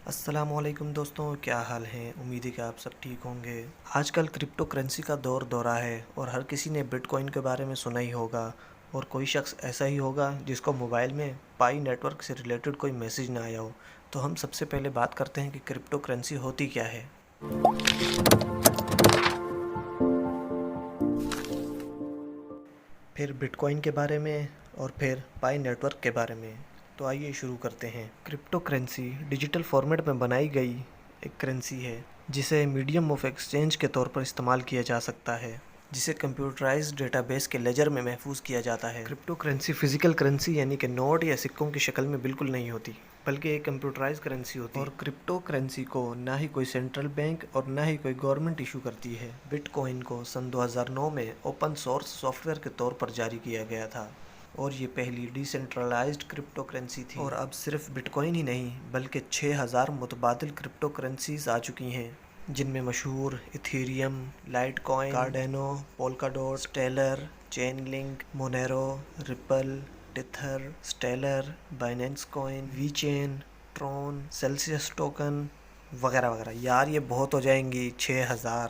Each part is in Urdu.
السلام علیکم دوستوں، کیا حال ہیں؟ امید ہے کہ آپ سب ٹھیک ہوں گے۔ آج کل کرپٹو کرنسی کا دورہ ہے اور ہر کسی نے بٹ کوائن کے بارے میں سنا ہی ہوگا، اور کوئی شخص ایسا ہی ہوگا جس کو موبائل میں پائی نیٹ ورک سے ریلیٹڈ کوئی میسیج نہ آیا ہو۔ تو ہم سب سے پہلے بات کرتے ہیں کہ کرپٹو کرنسی ہوتی کیا ہے۔ پھر بٹ کوائن کے بارے میں اور پھر پائی نیٹ ورک کے بارے میں۔ تو آئیے شروع کرتے ہیں۔ کرپٹو کرنسی ڈیجیٹل فارمیٹ میں بنائی گئی ایک کرنسی ہے جسے میڈیم آف ایکسچینج کے طور پر استعمال کیا جا سکتا ہے، جسے کمپیوٹرائزڈ ڈیٹا بیس کے لیجر میں محفوظ کیا جاتا ہے۔ کرپٹو کرنسی فزیکل کرنسی یعنی کہ نوٹ یا سکوں کی شکل میں بالکل نہیں ہوتی، بلکہ ایک کمپیوٹرائز کرنسی ہوتی ہے، اور کرپٹو کرنسی کو نہ ہی کوئی سینٹرل بینک اور نہ ہی کوئی گورنمنٹ ایشو کرتی ہے۔ بٹ کوائن کو سن 2009 میں اوپن سورس سافٹ ویئر کے طور پر جاری کیا گیا تھا، اور یہ پہلی ڈی سینٹرلائزڈ کرپٹو کرنسی تھی۔ اور اب صرف بٹ کوائن ہی نہیں بلکہ 6000 متبادل کرپٹو کرنسیز آ چکی ہیں، جن میں مشہور ایتھیریم، لائٹ کوائن، کارڈینو، پولکاڈوٹ، سٹیلر، چین لنک، مونیرو، ریپل، ٹیتھر، سٹیلر، بائنینس کوائن، وی چین، ٹرون، سیلسیس ٹوکن وغیرہ وغیرہ۔ یار یہ بہت ہو جائیں گی 6000۔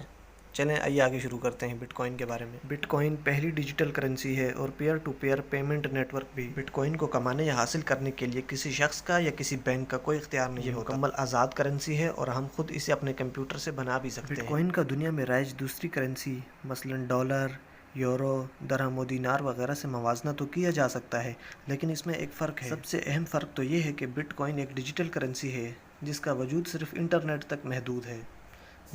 چلیں آئیے آگے شروع کرتے ہیں بٹ کوائن کے بارے میں۔ بٹ کوائن پہلی ڈیجیٹل کرنسی ہے اور peer to peer payment network بھی۔ بٹ کوائن کو کمانے یا حاصل کرنے کے لیے کسی شخص کا یا کسی بینک کا کوئی اختیار نہیں ہوتا۔ یہ مکمل آزاد کرنسی ہے اور ہم خود اسے اپنے کمپیوٹر سے بنا بھی سکتے ہیں۔ بٹ کوائن کا دنیا میں رائج دوسری کرنسی مثلاً ڈالر، یورو، درہم و دینار وغیرہ سے موازنہ تو کیا جا سکتا ہے، لیکن اس میں ایک فرق ہے۔ سب سے اہم فرق تو یہ ہے کہ بٹ کوائن ایک ڈیجیٹل کرنسی ہے جس کا وجود صرف انٹرنیٹ تک محدود ہے۔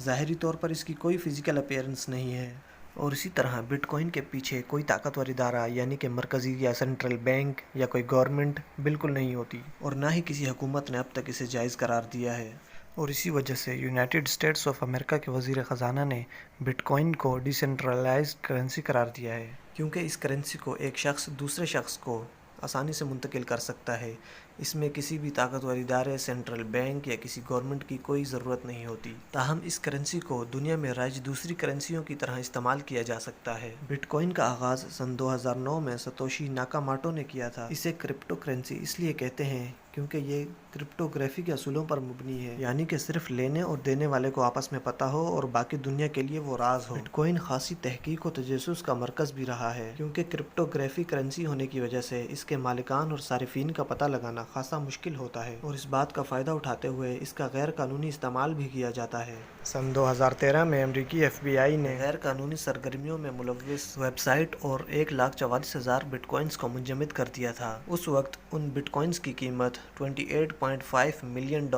ظاہری طور پر اس کی کوئی فزیکل اپیئرنس نہیں ہے، اور اسی طرح بٹ کوائن کے پیچھے کوئی طاقتور ادارہ یعنی کہ مرکزی یا سینٹرل بینک یا کوئی گورنمنٹ بالکل نہیں ہوتی، اور نہ ہی کسی حکومت نے اب تک اسے جائز قرار دیا ہے۔ اور اسی وجہ سے یونائٹڈ اسٹیٹس آف امریکہ کے وزیر خزانہ نے بٹ کوائن کو ڈی سینٹرلائزڈ کرنسی قرار دیا ہے، کیونکہ اس کرنسی کو ایک شخص دوسرے شخص کو آسانی سے منتقل کر سکتا ہے۔ اس میں کسی بھی طاقتور ادارے، سینٹرل بینک یا کسی گورنمنٹ کی کوئی ضرورت نہیں ہوتی۔ تاہم اس کرنسی کو دنیا میں رائج دوسری کرنسیوں کی طرح استعمال کیا جا سکتا ہے۔ بٹ کوائن کا آغاز سن 2009 میں ستوشی ناکاموٹو نے کیا تھا۔ اسے کرپٹو کرنسی اس لیے کہتے ہیں کیونکہ یہ کرپٹوگرافی کے اصولوں پر مبنی ہے، یعنی کہ صرف لینے اور دینے والے کو آپس میں پتہ ہو اور باقی دنیا کے لیے وہ راز ہو۔ بٹ کوائن خاصی تحقیق و تجسس کا مرکز بھی رہا ہے، کیونکہ کرپٹوگرافی کرنسی ہونے کی وجہ سے اس کے مالکان اور صارفین کا پتہ لگانا خاصا مشکل ہوتا ہے، اور اس بات کا فائدہ اٹھاتے ہوئے اس کا غیر قانونی استعمال بھی کیا جاتا ہے۔ سن 2013 میں امریکی ایف بی آئی نے غیر قانونی سرگرمیوں میں ملوث ویب سائٹ اور 1,44,000 بٹ کوائنز کو منجمد کر دیا تھا۔ اس وقت ان بٹ کوائنز کی قیمت $28.5 ملین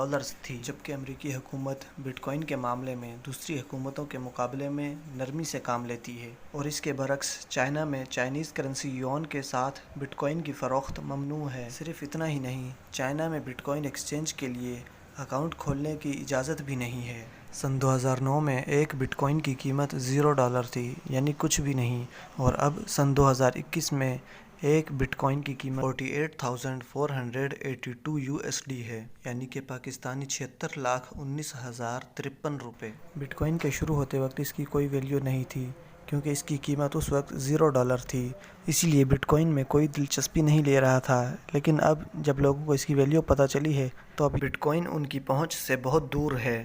تھی، جبکہ امریکی حکومت بٹ کوائن کے معاملے میں دوسری حکومتوں کے مقابلے میں نرمی سے کام لیتی ہے، اور اس کے برعکس چائنا میں چائنیز کرنسی یوان کے ساتھ بٹ کوائن کی فروخت ممنوع ہے۔ صرف اتنا ہی نہیں، چائنا میں بٹ کوائن ایکسچینج کے لیے اکاؤنٹ کھولنے کی اجازت بھی نہیں ہے۔ سن 2009 میں ایک بٹ کوائن کی قیمت $0 تھی، یعنی کچھ بھی نہیں، اور اب سن 2021 میں ایک بٹ کوائن کی قیمت $48,482 ہے، یعنی کہ پاکستانی 76,19,053 روپے۔ بٹ کوائن کے شروع ہوتے وقت اس کی کوئی ویلیو نہیں تھی، کیونکہ اس کی قیمت اس وقت $0 تھی، اسی لیے بٹ کوائن میں کوئی دلچسپی نہیں لے رہا تھا۔ لیکن اب جب لوگوں کو اس کی ویلیو پتہ چلی ہے تو اب بٹ کوائن ان کی پہنچ سے بہت دور ہے۔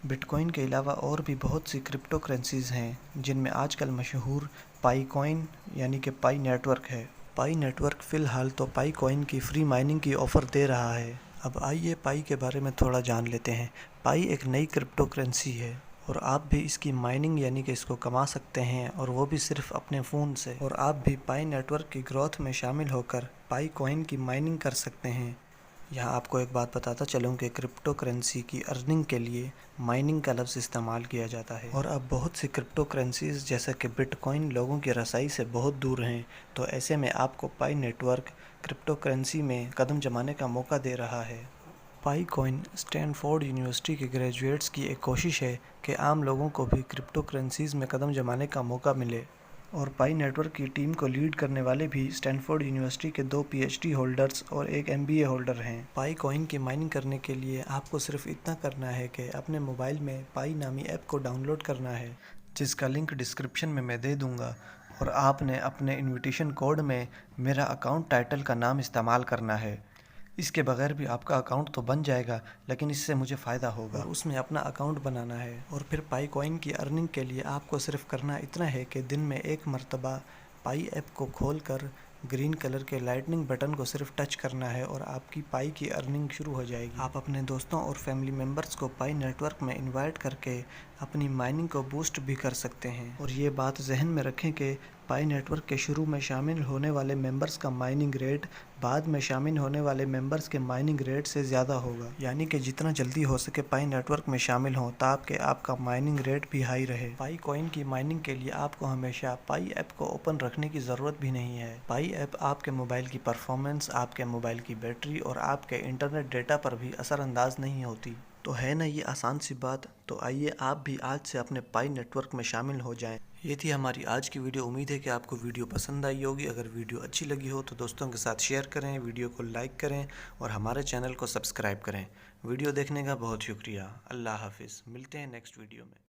بٹ کوائن کے علاوہ اور بھی بہت سی کرپٹو کرنسیز ہیں، جن میں آج کل مشہور پائی کوائن یعنی کہ پائی نیٹ ورک ہے۔ پائی نیٹ ورک فی الحال تو پائی کوائن کی فری مائننگ کی آفر دے رہا ہے۔ اب آئیے پائی کے بارے میں تھوڑا جان لیتے ہیں۔ پائی ایک نئی کرپٹو کرنسی ہے، اور آپ بھی اس کی مائننگ یعنی کہ اس کو کما سکتے ہیں، اور وہ بھی صرف اپنے فون سے، اور آپ بھی پائی نیٹ ورک کی گروتھ میں شامل ہو کر پائی کوائن کی مائننگ کر سکتے ہیں۔ یہاں آپ کو ایک بات بتاتا چلوں کہ کرپٹو کرنسی کی ارننگ کے لیے مائننگ کا لفظ استعمال کیا جاتا ہے، اور اب بہت سی کرپٹو کرنسیز جیسا کہ بٹ کوائن لوگوں کی رسائی سے بہت دور ہیں، تو ایسے میں آپ کو پائی نیٹ ورک کرپٹو کرنسی میں قدم جمانے کا موقع دے رہا ہے۔ پائی کوائن اسٹینفورڈ یونیورسٹی کے گریجویٹس کی ایک کوشش ہے کہ عام لوگوں کو بھی کرپٹو کرنسیز میں قدم جمانے کا موقع ملے، اور پائی نیٹ ورک کی ٹیم کو لیڈ کرنے والے بھی اسٹینفورڈ یونیورسٹی کے 2 PhD ہولڈرز اور ایک MBA ہولڈر ہیں۔ پائی کوائن کی مائننگ کرنے کے لیے آپ کو صرف اتنا کرنا ہے کہ اپنے موبائل میں پائی نامی ایپ کو ڈاؤن لوڈ کرنا ہے، جس کا لنک ڈسکرپشن میں دے دوں گا، اور آپ نے اپنے انویٹیشن کوڈ میں میرا اکاؤنٹ ٹائٹل کا نام استعمال کرنا ہے۔ اس کے بغیر بھی آپ کا اکاؤنٹ تو بن جائے گا، لیکن اس سے مجھے فائدہ ہوگا، اور اس میں اپنا اکاؤنٹ بنانا ہے۔ اور پھر پائی کوئن کی ارننگ کے لیے آپ کو صرف کرنا اتنا ہے کہ دن میں ایک مرتبہ پائی ایپ کو کھول کر گرین کلر کے لائٹننگ بٹن کو صرف ٹچ کرنا ہے اور آپ کی پائی کی ارننگ شروع ہو جائے گی۔ آپ اپنے دوستوں اور فیملی ممبرز کو پائی نیٹ ورک میں انوائٹ کر کے اپنی مائننگ کو بوسٹ بھی کر سکتے ہیں۔ اور یہ بات ذہن میں رکھیں کہ پائی نیٹ ورک کے شروع میں شامل ہونے والے ممبرز کا مائننگ ریٹ بعد میں شامل ہونے والے ممبرز کے مائننگ ریٹ سے زیادہ ہوگا، یعنی کہ جتنا جلدی ہو سکے پائی نیٹ ورک میں شامل ہوں تاکہ آپ کا مائننگ ریٹ بھی ہائی رہے۔ پائی کوئن کی مائننگ کے لیے آپ کو ہمیشہ پائی ایپ کو اوپن رکھنے کی ضرورت بھی نہیں ہے۔ پائی ایپ آپ کے موبائل کی پرفارمنس، آپ کے موبائل کی بیٹری اور آپ کے انٹرنیٹ ڈیٹا پر بھی اثر انداز نہیں ہوتی۔ تو ہے نا یہ آسان سی بات؟ تو آئیے آپ بھی آج سے اپنے پائی نیٹ ورک میں شامل ہو جائیں۔ یہ تھی ہماری آج کی ویڈیو۔ امید ہے کہ آپ کو ویڈیو پسند آئی ہوگی۔ اگر ویڈیو اچھی لگی ہو تو دوستوں کے ساتھ شیئر کریں، ویڈیو کو لائک کریں اور ہمارے چینل کو سبسکرائب کریں۔ ویڈیو دیکھنے کا بہت شکریہ۔ اللہ حافظ۔ ملتے ہیں نیکسٹ ویڈیو میں۔